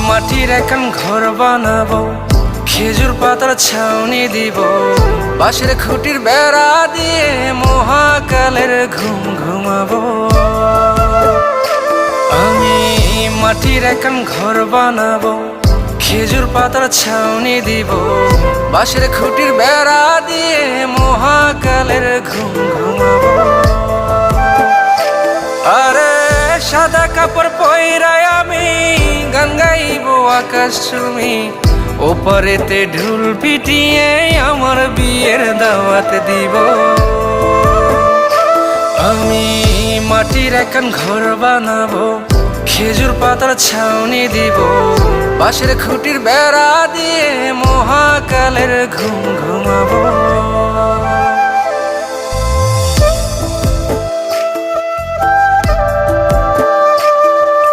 মাটির এখন ঘর বানাবো, খেজুর পাতার ছাউনি দিব, বাঁশের খুঁটির বেড়া দিয়ে মহাকালের ঘুম ঘুমাবো। আমি মাটির এখন ঘর বানাবো, খেজুর পাতার ছাউনি দিব, বাঁশের খুঁটির বেড়া দিয়ে মহাকালের ঘুম ঘুমাবো। আরে সাদা কাপড় পয়রায় আমি গান গাইব আকাশ চুমি, ওপারেতে ঢুল পিটিয়ে আমার বিয়ের দাওয়াত দিব। আমি মাটির এখন ঘর বানাবো, খেজুর পাতার ছাউনি দিব, বাঁশের খুঁটির বেড়া দিয়ে মহাকালের ঘুম ঘুমাবো।